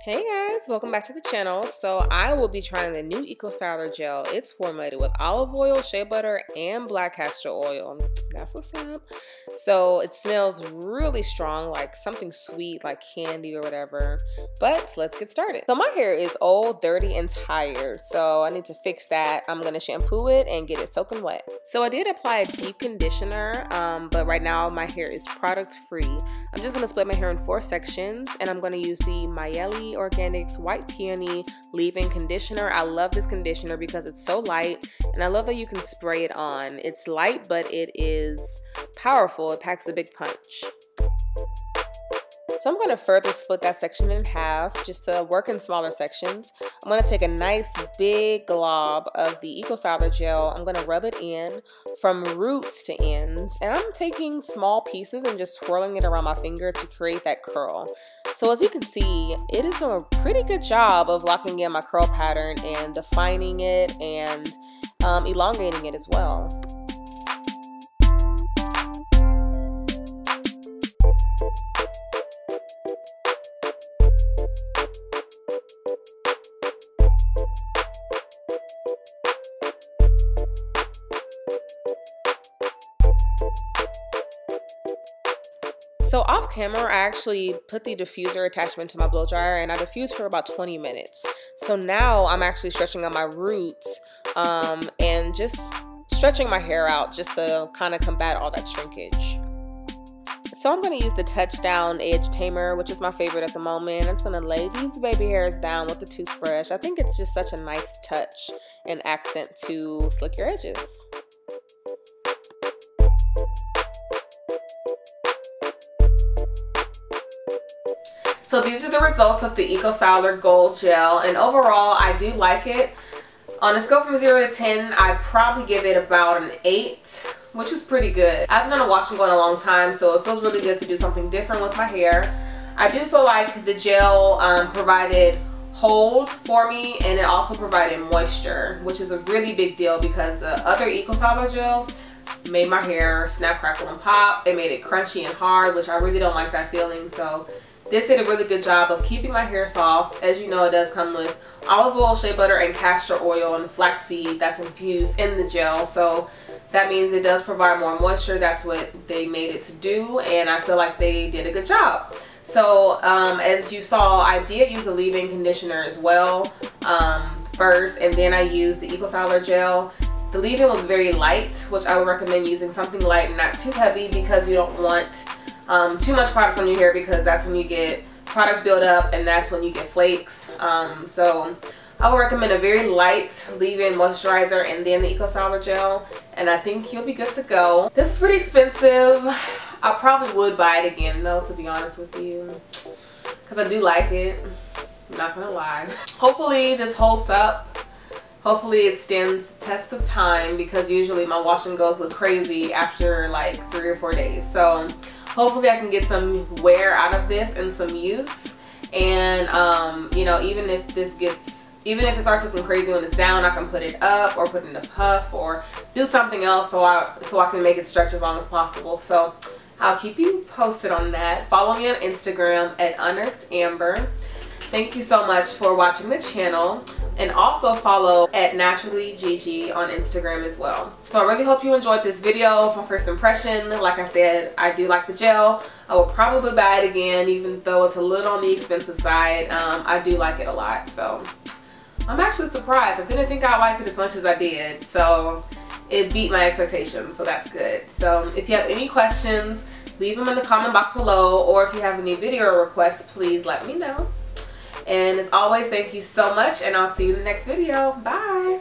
Hey guys, welcome back to the channel. So I will be trying the new Eco Styler gel. It's formulated with olive oil, shea butter, and black castor oil. That's what's up. So it smells really strong, like something sweet, like candy or whatever. But let's get started. So my hair is old, dirty, and tired. So I need to fix that. I'm gonna shampoo it and get it soaking wet. So I did apply a deep conditioner, but right now my hair is product free. I'm just gonna split my hair in 4 sections, and I'm gonna use the NaturallyGG Organics White Peony Leave-In Conditioner. I love this conditioner because it's so light, and I love that you can spray it on. It's light, but it is powerful. It packs a big punch. So I'm going to further split that section in half just to work in smaller sections. I'm going to take a nice big glob of the Eco Styler gel. I'm going to rub it in from roots to ends. And I'm taking small pieces and just swirling it around my finger to create that curl. So as you can see, it is doing a pretty good job of locking in my curl pattern and defining it and elongating it as well. So off camera, I actually put the diffuser attachment to my blow dryer and I diffused for about 20 minutes. So now I'm actually stretching out my roots and just stretching my hair out just to kind of combat all that shrinkage. So I'm going to use the touchdown edge tamer, which is my favorite at the moment. I'm just going to lay these baby hairs down with the toothbrush. I think it's just such a nice touch and accent to slick your edges. So these are the results of the Eco Styler Gold Gel, and overall I do like it. On a scale from 0 to 10, I'd probably give it about an 8, which is pretty good. I haven't done a wash and go in a long time, so it feels really good to do something different with my hair. I do feel like the gel provided hold for me, and it also provided moisture, which is a really big deal because the other Eco Styler gels made my hair snap, crackle, and pop. It made it crunchy and hard, which I really don't like that feeling. So this did a really good job of keeping my hair soft. As you know, it does come with olive oil, shea butter, and castor oil and flaxseed that's infused in the gel. So that means it does provide more moisture. That's what they made it to do, and I feel like they did a good job. So as you saw, I did use a leave-in conditioner as well first, and then I used the Eco Styler gel. The leave-in was very light, which I would recommend using something light and not too heavy because you don't want too much product on your hair, because that's when you get product buildup and that's when you get flakes. So I would recommend a very light leave-in moisturizer and then the Eco Styler gel, and I think you'll be good to go. This is pretty expensive. I probably would buy it again though, to be honest with you, because I do like it. I'm not gonna lie. Hopefully this holds up. Hopefully it stands the test of time, because usually my wash and goes look crazy after like 3 or 4 days. So hopefully I can get some wear out of this and some use. And you know, even if it starts looking crazy when it's down, I can put it up or put it in a puff or do something else so I can make it stretch as long as possible. So I'll keep you posted on that. Follow me on Instagram at unearthedamber. Thank you so much for watching the channel, and also follow at NaturallyGG on Instagram as well. So I really hope you enjoyed this video. My first impression, like I said, I do like the gel. I will probably buy it again, even though it's a little on the expensive side. I do like it a lot, so I'm actually surprised. I didn't think I'd like it as much as I did, so it beat my expectations, so that's good. So if you have any questions, leave them in the comment box below, or if you have any video requests, please let me know. And as always, thank you so much, and I'll see you in the next video. Bye!